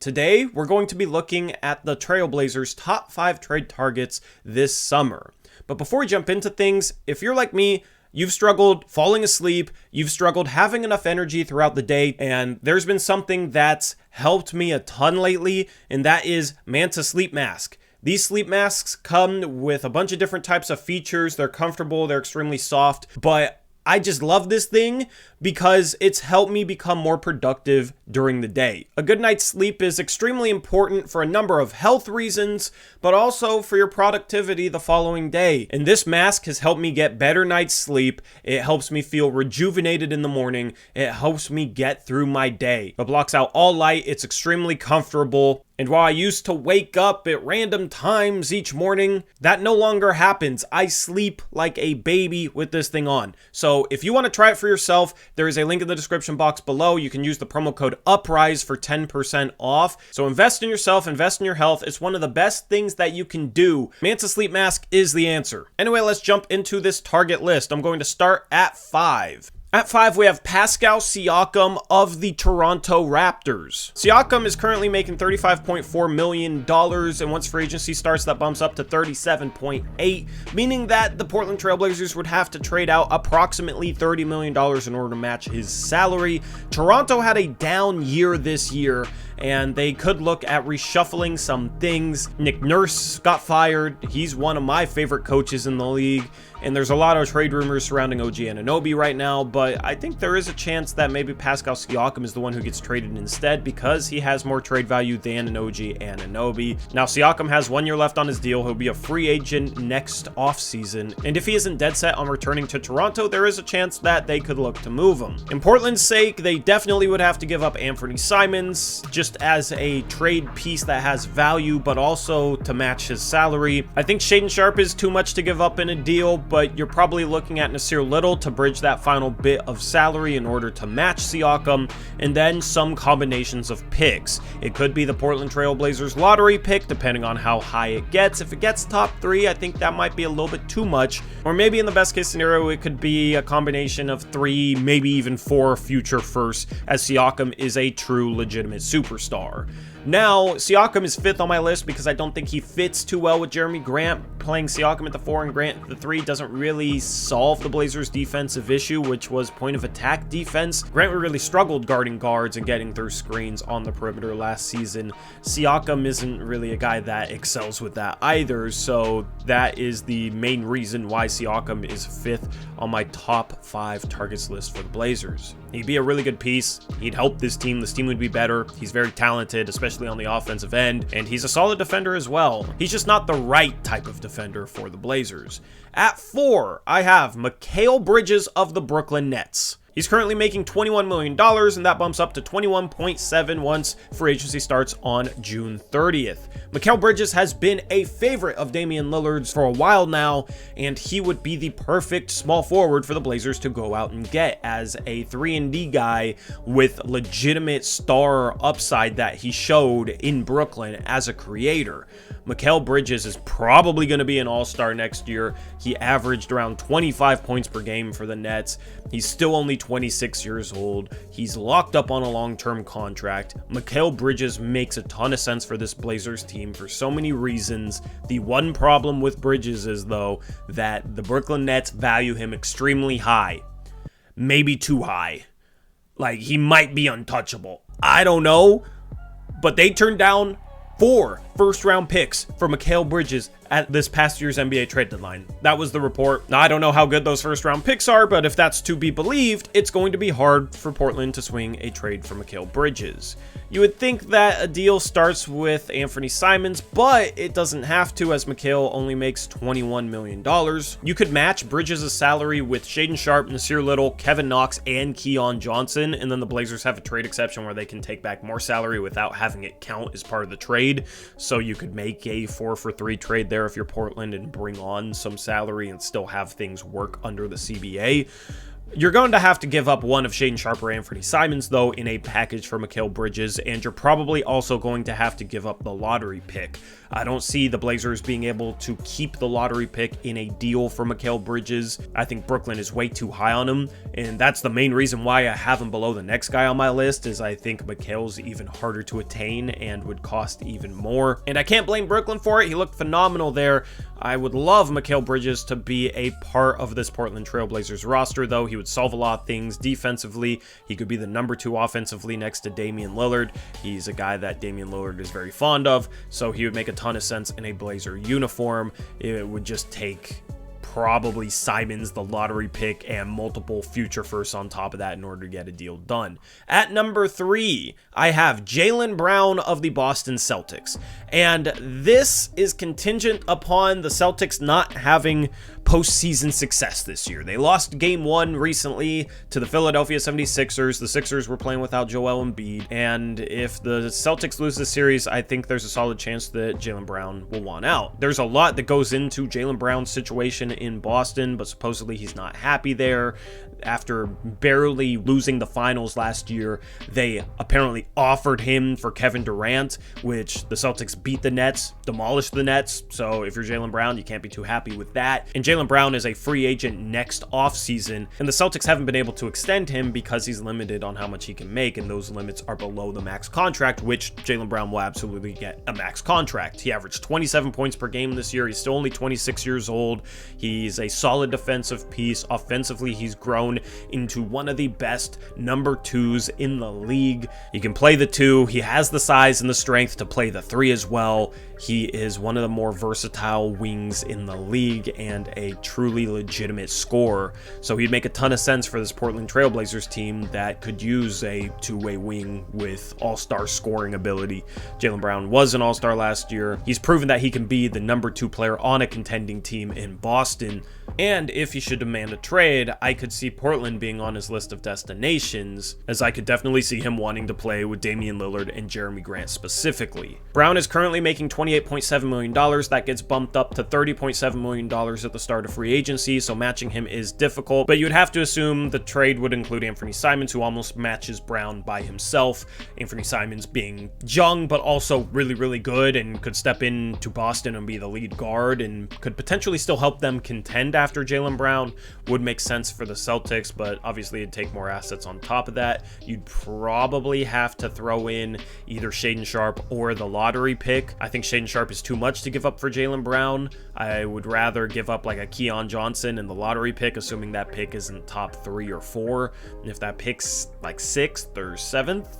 Today, we're going to be looking at the Trailblazers' top 5 trade targets this summer. But before we jump into things, if you're like me, you've struggled falling asleep, you've struggled having enough energy throughout the day, and there's been something that's helped me a ton lately, and that is Manta Sleep Mask. These sleep masks come with a bunch of different types of features. They're comfortable, they're extremely soft, but I just love this thing because it's helped me become more productive during the day. A good night's sleep is extremely important for a number of health reasons, but also for your productivity the following day. And this mask has helped me get better night's sleep. It helps me feel rejuvenated in the morning. It helps me get through my day. It blocks out all light. It's extremely comfortable. And while I used to wake up at random times each morning, that no longer happens. I sleep like a baby with this thing on. So if you want to try it for yourself, there is a link in the description box below. You can use the promo code Uprise for 10% off. So invest in yourself, invest in your health. It's one of the best things that you can do. Manta Sleep Mask is the answer. Anyway, let's jump into this target list. I'm going to start at 5. At 5, we have Pascal Siakam of the Toronto Raptors. Siakam is currently making $35.4 million, and once free agency starts, that bumps up to $37.8, meaning that the Portland Trailblazers would have to trade out approximately $30 million in order to match his salary. Toronto had a down year this year, and they could look at reshuffling some things. Nick Nurse got fired. He's one of my favorite coaches in the league, and there's a lot of trade rumors surrounding OG Anunoby right now, but I think there is a chance that maybe Pascal Siakam is the one who gets traded instead because he has more trade value than an OG Anunoby. Now, Siakam has 1 year left on his deal. He'll be a free agent next offseason, and if he isn't dead set on returning to Toronto, there is a chance that they could look to move him. In Portland's sake, they definitely would have to give up Anthony Simons just as a trade piece that has value, but also to match his salary. I think Shaedon Sharpe is too much to give up in a deal, but you're probably looking at Nasir Little to bridge that final bit of salary in order to match Siakam, and then some combinations of picks. It could be the Portland Trailblazers lottery pick, depending on how high it gets. If it gets top 3, I think that might be a little bit too much. Or maybe in the best case scenario, it could be a combination of 3, maybe even 4 future firsts, as Siakam is a true legitimate superstar. Now, Siakam is 5th on my list because I don't think he fits too well with Jeremy Grant. Playing Siakam at the 4 and Grant at the 3 doesn't really solve the Blazers' defensive issue, which was point of attack defense. Grant really struggled guarding guards and getting through screens on the perimeter last season. Siakam isn't really a guy that excels with that either, so that is the main reason why Siakam is 5th on my top 5 targets list for the Blazers. He'd be a really good piece. He'd help this team. This team would be better. He's very talented, especially on the offensive end, and he's a solid defender as well. He's just not the right type of defender for the Blazers. At 4, I have Mikhail Bridges of the Brooklyn Nets. He's currently making $21 million, and that bumps up to $21.7 once free agency starts on June 30th. Mikhail Bridges has been a favorite of Damian Lillard's for a while now, and he would be the perfect small forward for the Blazers to go out and get as a 3-and-D guy with legitimate star upside that he showed in Brooklyn as a creator. Mikhail Bridges is probably going to be an all-star next year. He averaged around 25 points per game for the Nets. He's still only 26 years old. He's locked up on a long-term contract. Mikhail Bridges makes a ton of sense for this Blazers team for so many reasons. The one problem with Bridges is, though, that the Brooklyn Nets value him extremely high. Maybe too high. Like, he might be untouchable. I don't know. But they turned down 4 first-round picks for Mikhail Bridges at this past year's NBA trade deadline. That was the report. Now, I don't know how good those first-round picks are, but if that's to be believed, it's going to be hard for Portland to swing a trade for Mikhail Bridges. You would think that a deal starts with Anthony Simons, but it doesn't have to, as Mikhail only makes $21 million. You could match Bridges' salary with Shaedon Sharpe, Nasir Little, Kevin Knox, and Keon Johnson, and then the Blazers have a trade exception where they can take back more salary without having it count as part of the trade. So you could make a 4-for-3 trade there if you're Portland and bring on some salary and still have things work under the CBA. You're going to have to give up one of Shaedon Sharpe or Anthony Simons, though, in a package for Mikhail Bridges, and you're probably also going to have to give up the lottery pick. I don't see the Blazers being able to keep the lottery pick in a deal for Mikhail Bridges. I think Brooklyn is way too high on him, and that's the main reason why I have him below the next guy on my list, is I think Mikhail's even harder to attain and would cost even more. And I can't blame Brooklyn for it. He looked phenomenal there. I would love Mikhail Bridges to be a part of this Portland Trail Blazers roster, though. He would solve a lot of things defensively. He could be the number 2 offensively next to Damian Lillard. He's a guy that Damian Lillard is very fond of, so he would make a ton of sense in a Blazer uniform. It would just take probably Simons, the lottery pick, and multiple future firsts on top of that in order to get a deal done. At number 3, I have Jalen Brown of the Boston Celtics. And this is contingent upon the Celtics not having postseason success this year. They lost game 1 recently to the Philadelphia 76ers. The Sixers were playing without Joel Embiid. And if the Celtics lose this series, I think there's a solid chance that Jalen Brown will want out. There's a lot that goes into Jalen Brown's situation in Boston, but supposedly he's not happy there. After barely losing the finals last year, they apparently offered him for Kevin Durant, which the Celtics beat the Nets, demolished the Nets. So if you're Jalen Brown, you can't be too happy with that. And Jalen Brown is a free agent next offseason, and the Celtics haven't been able to extend him because he's limited on how much he can make, and those limits are below the max contract, which Jalen Brown will absolutely get a max contract. He averaged 27 points per game this year. He's still only 26 years old. He's a solid defensive piece. Offensively, he's grown into one of the best number 2s in the league. He can play the 2. He has the size and the strength to play the 3 as well. He is one of the more versatile wings in the league and a truly legitimate scorer. So he'd make a ton of sense for this Portland Trail Blazers team that could use a 2-way wing with all-star scoring ability. Jalen Brown was an all-star last year. He's proven that he can be the number 2 player on a contending team in Boston. And if he should demand a trade, I could see Portland being on his list of destinations, as I could definitely see him wanting to play with Damian Lillard and Jeremy Grant specifically. Brown is currently making $28.7 million. That gets bumped up to $30.7 million at the start of free agency, so matching him is difficult, but you'd have to assume the trade would include Anthony Simons, who almost matches Brown by himself. Anthony Simons being young, but also really, really good, and could step into Boston and be the lead guard, and could potentially still help them contend after Jalen Brown. Would make sense for the Celtics, but obviously it'd take more assets on top of that. You'd probably have to throw in either Shaedon Sharpe or the lottery pick. I think Shaedon Sharpe is too much to give up for Jalen Brown. I would rather give up like a Keon Johnson in the lottery pick, assuming that pick isn't top 3 or 4. And if that pick's like 6th or 7th,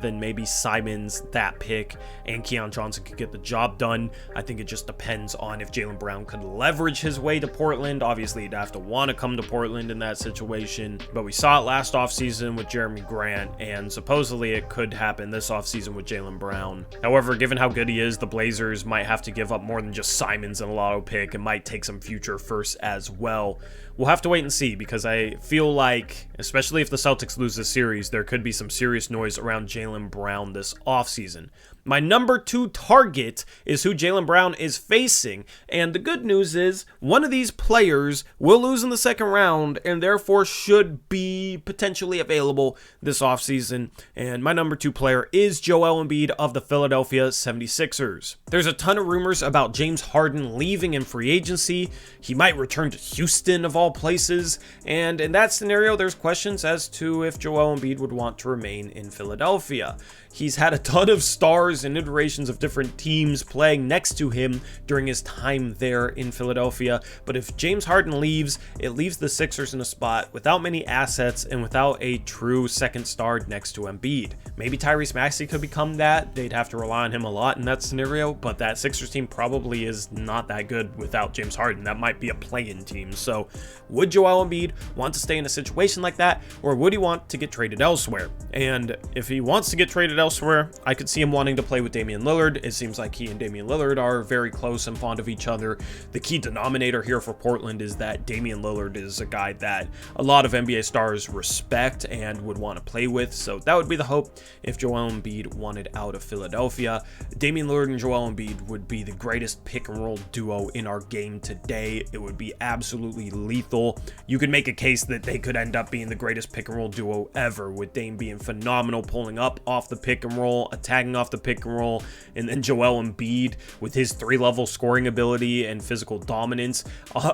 then maybe Simons, that pick, and Keon Johnson could get the job done. I think it just depends on if Jalen Brown could leverage his way to Portland. Obviously, he'd have to want to come to Portland in that situation, but we saw it last offseason with Jeremy Grant, and supposedly it could happen this offseason with Jalen Brown. However, given how good he is, the Blazers might have to give up more than just Simons and a lotto pick. It might take some future firsts as well. We'll have to wait and see, because I feel like, especially if the Celtics lose this series, there could be some serious noise around Jalen Brown this offseason. My number 2 target is who Jalen Brown is facing, and the good news is one of these players will lose in the second round and therefore should be potentially available this offseason, and my number 2 player is Joel Embiid of the Philadelphia 76ers. There's a ton of rumors about James Harden leaving in free agency. He might return to Houston of all places, and in that scenario there's questions as to if Joel Embiid would want to remain in Philadelphia. He's had a ton of stars and iterations of different teams playing next to him during his time there in Philadelphia, but if James Harden leaves, it leaves the Sixers in a spot without many assets and without a true second star next to Embiid. Maybe Tyrese Maxey could become that. They'd have to rely on him a lot in that scenario, but that Sixers team probably is not that good without James Harden. That might be a play-in team. So would Joel Embiid want to stay in a situation like that, or would he want to get traded elsewhere? And if he wants to get traded elsewhere, elsewhere. I could see him wanting to play with Damian Lillard. It seems like he and Damian Lillard are very close and fond of each other. The key denominator here for Portland is that Damian Lillard is a guy that a lot of NBA stars respect and would want to play with. So that would be the hope if Joel Embiid wanted out of Philadelphia. Damian Lillard and Joel Embiid would be the greatest pick and roll duo in our game today. It would be absolutely lethal. You could make a case that they could end up being the greatest pick and roll duo ever, with Dame being phenomenal, pulling up off the pick and roll, attacking off the pick and roll, and then Joel Embiid with his 3-level scoring ability and physical dominance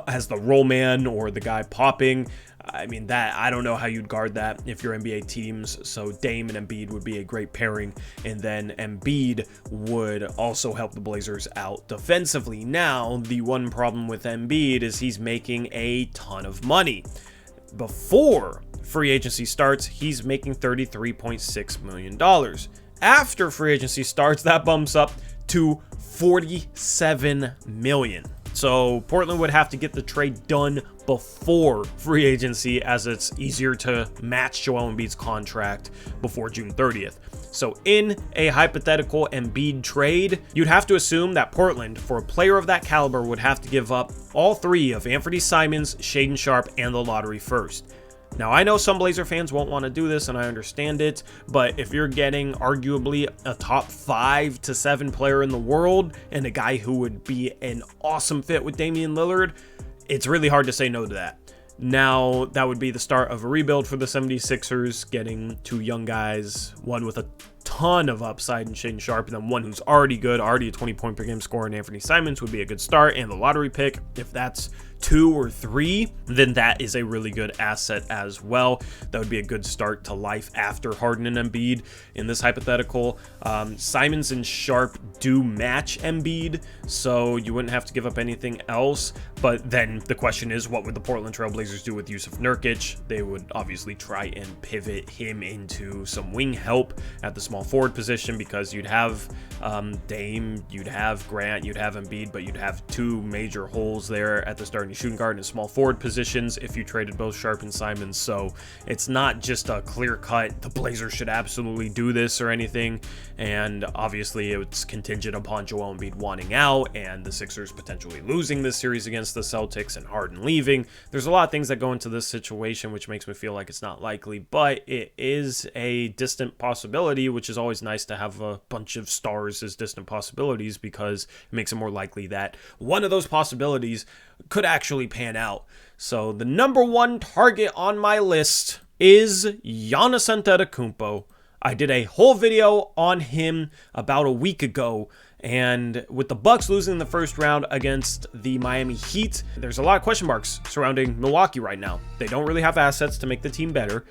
as the roll man or the guy popping. I mean, that I don't know how you'd guard that if you're NBA teams. So Dame and Embiid would be a great pairing, and then Embiid would also help the Blazers out defensively. Now, the one problem with Embiid is he's making a ton of money. Before free agency starts, he's making $33.6 million. After free agency starts, that bumps up to $47 million. So Portland would have to get the trade done before free agency, as it's easier to match Joel Embiid's contract before June 30th. So in a hypothetical Embiid trade, you'd have to assume that Portland, for a player of that caliber, would have to give up all 3 of Anthony Simons, Shaedon Sharpe, and the lottery first. Now, I know some Blazer fans won't want to do this, and I understand it, but if you're getting arguably a top 5 to 7 player in the world and a guy who would be an awesome fit with Damian Lillard, it's really hard to say no to that. Now, that would be the start of a rebuild for the 76ers, getting 2 young guys, one with a ton of upside in Shaedon Sharpe, and then one who's already good, already a 20-point per game scorer in Anthony Simons would be a good start, and the lottery pick, if that's 2 or 3, then that is a really good asset as well. That would be a good start to life after Harden and Embiid in this hypothetical. Simons and Sharpe do match Embiid, so you wouldn't have to give up anything else. But then the question is, what would the Portland Trail Blazers do with Yusuf Nurkic? They would obviously try and pivot him into some wing help at the small forward position, because you'd have Dame, you'd have Grant, you'd have Embiid, but you'd have 2 major holes there at the starting shooting guard and small forward positions if you traded both Sharpe and Simons. So it's not just a clear cut, the Blazers should absolutely do this or anything. And obviously it's contingent upon Joel Embiid wanting out and the Sixers potentially losing this series against the Celtics and Harden leaving. There's a lot of things that go into this situation, which makes me feel like it's not likely, but it is a distant possibility, which is always nice to have a bunch of stars as distant possibilities, because it makes it more likely that one of those possibilities could actually pan out. So the number 1 target on my list is Giannis Antetokounmpo. I did a whole video on him about a week ago, and with the Bucks losing the first round against the Miami Heat, there's a lot of question marks surrounding Milwaukee right now. They don't really have assets to make the team better.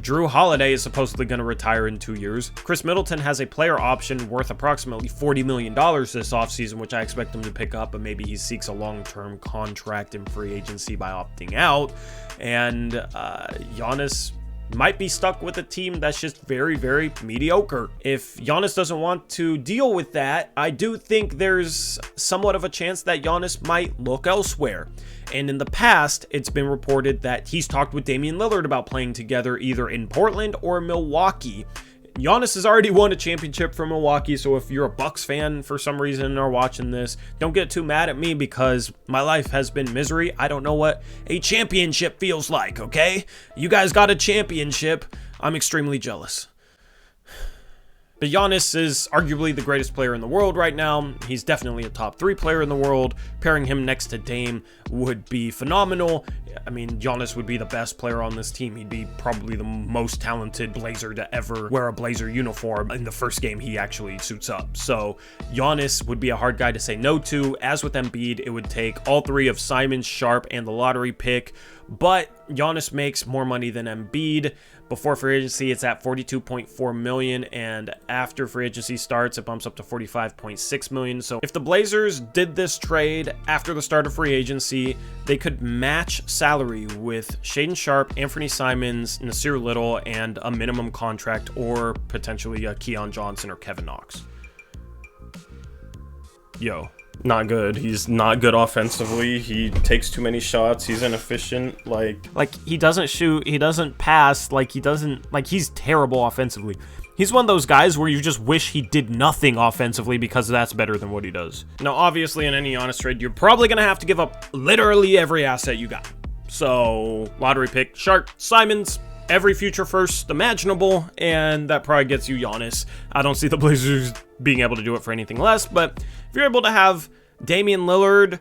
Drew Holiday is supposedly going to retire in 2 years. Chris Middleton has a player option worth approximately $40 million this offseason, which I expect him to pick up, but maybe he seeks a long-term contract in free agency by opting out. And Giannis might be stuck with a team that's just very, very mediocre. If Giannis doesn't want to deal with that, I do think there's somewhat of a chance that Giannis might look elsewhere. And in the past, it's been reported that he's talked with Damian Lillard about playing together either in Portland or Milwaukee. Giannis has already won a championship for Milwaukee, so if you're a Bucks fan for some reason and are watching this, don't get too mad at me, because my life has been misery. I don't know what a championship feels like, okay? You guys got a championship. I'm extremely jealous. But Giannis is arguably the greatest player in the world right now. He's definitely a top 3 player in the world. Pairing him next to Dame would be phenomenal. I mean, Giannis would be the best player on this team. He'd be probably the most talented Blazer to ever wear a Blazer uniform in the first game he actually suits up. So Giannis would be a hard guy to say no to. As with Embiid, it would take all 3 of Simons, Sharpe, and the lottery pick. But Giannis makes more money than Embiid. Before free agency, it's at $42.4 million, and after free agency starts, it bumps up to $45.6 million. So if the Blazers did this trade after the start of free agency, they could match salary with Shaedon Sharpe, Anthony Simons, Nasir Little, and a minimum contract, or potentially a Keon Johnson or Kevin Knox. Yo, Not good. He's not good offensively. He takes too many shots. He's inefficient. Like he doesn't shoot. He doesn't pass. He's terrible offensively. He's one of those guys where you just wish he did nothing offensively because that's better than what he does. Now, obviously, in any Giannis trade, you're probably going to have to give up literally every asset you got. So, lottery pick, Shark, Simons, every future first imaginable, and that probably gets you Giannis. I don't see the Blazers being able to do it for anything less, but if you're able to have Damian Lillard,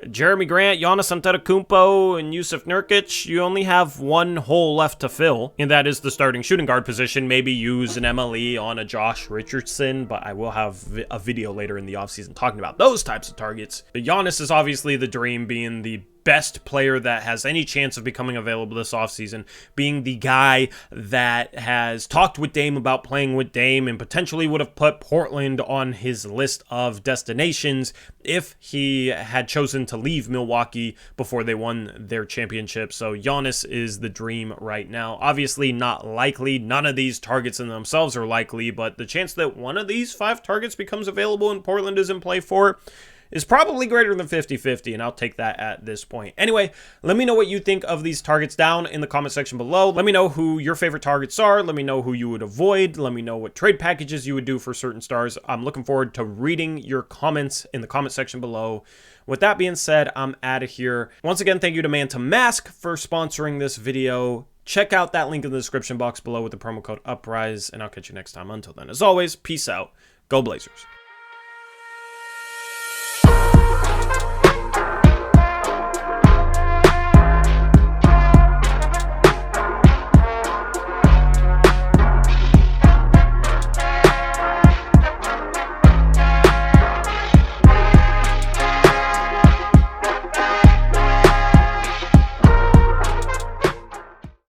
Jeremy Grant, Giannis Antetokounmpo, and Yusuf Nurkic, you only have one hole left to fill, and that is the starting shooting guard position. Maybe use an MLE on a Josh Richardson, but I will have a video later in the offseason talking about those types of targets. But Giannis is obviously the dream, being the best player that has any chance of becoming available this offseason, being the guy that has talked with Dame about playing with Dame and potentially would have put Portland on his list of destinations if he had chosen to leave Milwaukee before they won their championship. So Giannis is the dream right now. Obviously not likely. None of these targets in themselves are likely, but the chance that one of these 5 targets becomes available and Portland is in play for is probably greater than 50-50, and I'll take that at this point. Anyway, let me know what you think of these targets down in the comment section below. Let me know who your favorite targets are. Let me know who you would avoid. Let me know what trade packages you would do for certain stars. I'm looking forward to reading your comments in the comment section below. With that being said, I'm out of here. Once again, thank you to Man to Mask for sponsoring this video. Check out that link in the description box below with the promo code Uprise, and I'll catch you next time. Until then, as always, peace out. Go Blazers.